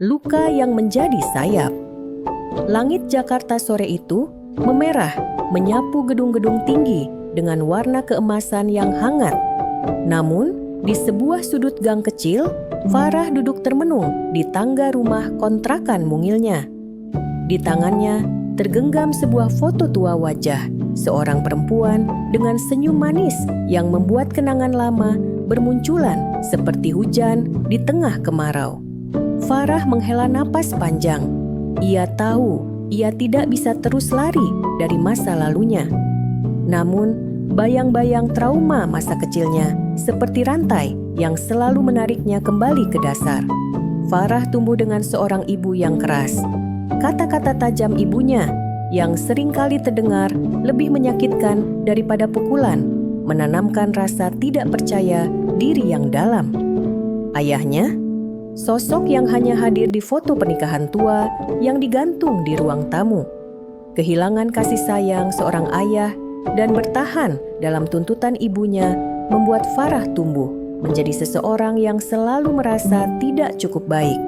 Luka yang menjadi sayap. Langit Jakarta sore itu memerah, menyapu gedung-gedung tinggi dengan warna keemasan yang hangat. Namun, di sebuah sudut gang kecil, Farah duduk termenung di tangga rumah kontrakan mungilnya. Di tangannya tergenggam sebuah foto tua wajah seorang perempuan dengan senyum manis yang membuat kenangan lama bermunculan seperti hujan di tengah kemarau. Farah menghela napas panjang. Ia tahu ia tidak bisa terus lari dari masa lalunya. Namun, bayang-bayang trauma masa kecilnya seperti rantai yang selalu menariknya kembali ke dasar. Farah tumbuh dengan seorang ibu yang keras. Kata-kata tajam ibunya yang seringkali terdengar lebih menyakitkan daripada pukulan, menanamkan rasa tidak percaya diri yang dalam. Ayahnya, sosok yang hanya hadir di foto pernikahan tua yang digantung di ruang tamu. Kehilangan kasih sayang seorang ayah dan bertahan dalam tuntutan ibunya membuat Farah tumbuh menjadi seseorang yang selalu merasa tidak cukup baik.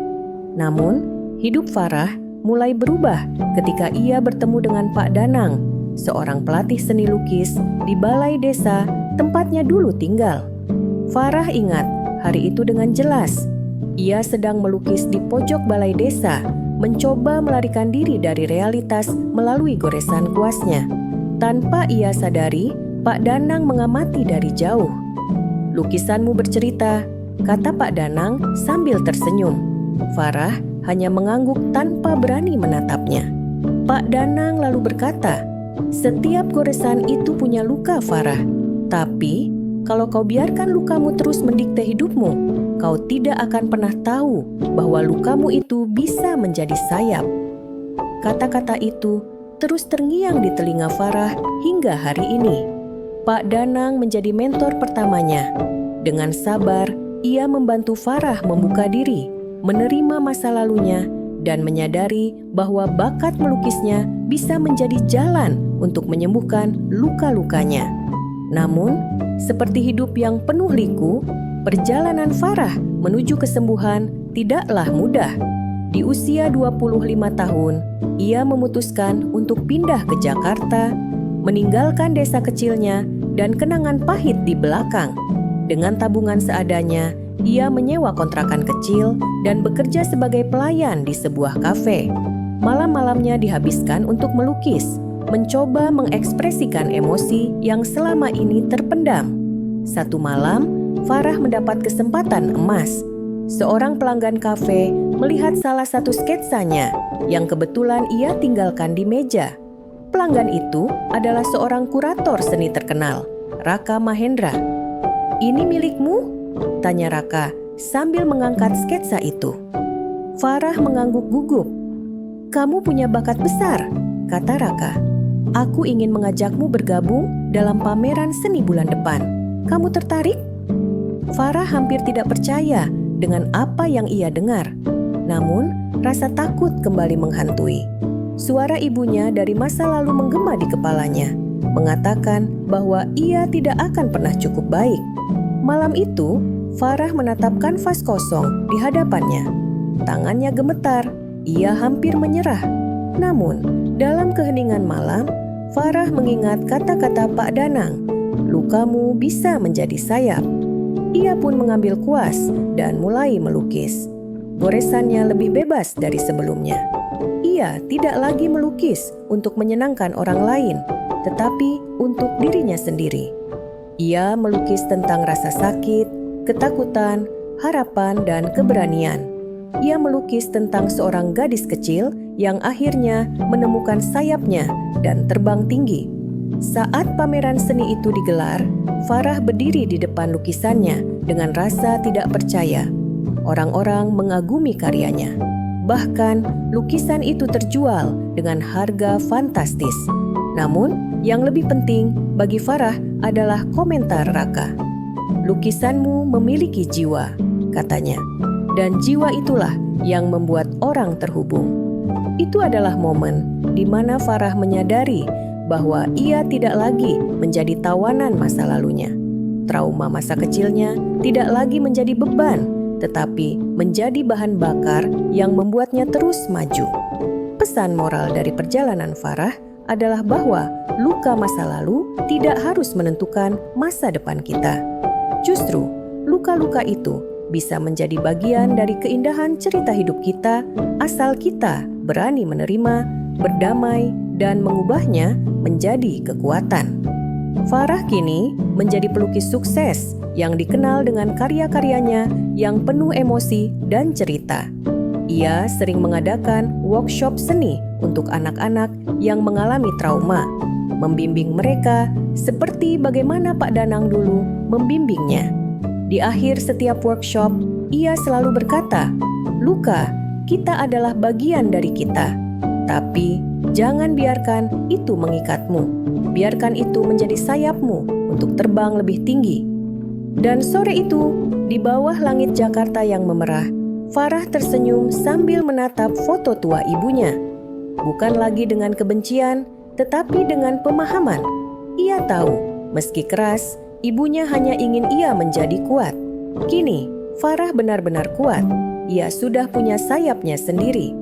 Namun, hidup Farah mulai berubah ketika ia bertemu dengan Pak Danang, seorang pelatih seni lukis di balai desa tempatnya dulu tinggal. Farah ingat hari itu dengan jelas. Ia sedang melukis di pojok balai desa, mencoba melarikan diri dari realitas melalui goresan kuasnya. Tanpa ia sadari, Pak Danang mengamati dari jauh. "Lukisanmu bercerita," kata Pak Danang sambil tersenyum. Farah hanya mengangguk tanpa berani menatapnya. Pak Danang lalu berkata, "Setiap goresan itu punya luka, Farah. Tapi, kalau kau biarkan lukamu terus mendikte hidupmu, kau tidak akan pernah tahu bahwa lukamu itu bisa menjadi sayap." Kata-kata itu terus terngiang di telinga Farah hingga hari ini. Pak Danang menjadi mentor pertamanya. Dengan sabar, ia membantu Farah membuka diri, menerima masa lalunya, dan menyadari bahwa bakat melukisnya bisa menjadi jalan untuk menyembuhkan luka-lukanya. Namun, seperti hidup yang penuh liku, perjalanan Farah menuju kesembuhan tidaklah mudah. Di usia 25 tahun, ia memutuskan untuk pindah ke Jakarta, meninggalkan desa kecilnya dan kenangan pahit di belakang. Dengan tabungan seadanya, ia menyewa kontrakan kecil dan bekerja sebagai pelayan di sebuah kafe. Malam-malamnya dihabiskan untuk melukis, mencoba mengekspresikan emosi yang selama ini terpendam. Satu malam, Farah mendapat kesempatan emas. Seorang pelanggan kafe melihat salah satu sketsanya yang kebetulan ia tinggalkan di meja. Pelanggan itu adalah seorang kurator seni terkenal, Raka Mahendra. "Ini milikmu?" tanya Raka sambil mengangkat sketsa itu. Farah mengangguk gugup. "Kamu punya bakat besar," kata Raka. "Aku ingin mengajakmu bergabung dalam pameran seni bulan depan. Kamu tertarik?" Farah hampir tidak percaya dengan apa yang ia dengar. Namun, rasa takut kembali menghantui. Suara ibunya dari masa lalu menggema di kepalanya, mengatakan bahwa ia tidak akan pernah cukup baik. Malam itu, Farah menatap kanvas kosong di hadapannya. Tangannya gemetar, ia hampir menyerah. Namun, dalam keheningan malam, Farah mengingat kata-kata Pak Danang, "Lukamu bisa menjadi sayap." Ia pun mengambil kuas dan mulai melukis. Goresannya lebih bebas dari sebelumnya. Ia tidak lagi melukis untuk menyenangkan orang lain, tetapi untuk dirinya sendiri. Ia melukis tentang rasa sakit, ketakutan, harapan, dan keberanian. Ia melukis tentang seorang gadis kecil yang akhirnya menemukan sayapnya dan terbang tinggi. Saat pameran seni itu digelar, Farah berdiri di depan lukisannya dengan rasa tidak percaya. Orang-orang mengagumi karyanya. Bahkan, lukisan itu terjual dengan harga fantastis. Namun, yang lebih penting bagi Farah adalah komentar Raka. "Lukisanmu memiliki jiwa," katanya. "Dan jiwa itulah yang membuat orang terhubung." Itu adalah momen di mana Farah menyadari bahwa ia tidak lagi menjadi tawanan masa lalunya. Trauma masa kecilnya tidak lagi menjadi beban, tetapi menjadi bahan bakar yang membuatnya terus maju. Pesan moral dari perjalanan Farah adalah bahwa luka masa lalu tidak harus menentukan masa depan kita. Justru, luka-luka itu bisa menjadi bagian dari keindahan cerita hidup kita asal kita berani menerima, berdamai, dan mengubahnya menjadi kekuatan. Farah kini menjadi pelukis sukses yang dikenal dengan karya-karyanya yang penuh emosi dan cerita. Ia sering mengadakan workshop seni untuk anak-anak yang mengalami trauma, membimbing mereka seperti bagaimana Pak Danang dulu membimbingnya. Di akhir setiap workshop, ia selalu berkata, "Luka, kita adalah bagian dari kita. Tapi jangan biarkan itu mengikatmu. Biarkan itu menjadi sayapmu untuk terbang lebih tinggi." Dan sore itu, di bawah langit Jakarta yang memerah, Farah tersenyum sambil menatap foto tua ibunya. Bukan lagi dengan kebencian, tetapi dengan pemahaman. Ia tahu, meski keras, ibunya hanya ingin ia menjadi kuat. Kini, Farah benar-benar kuat. Ia sudah punya sayapnya sendiri.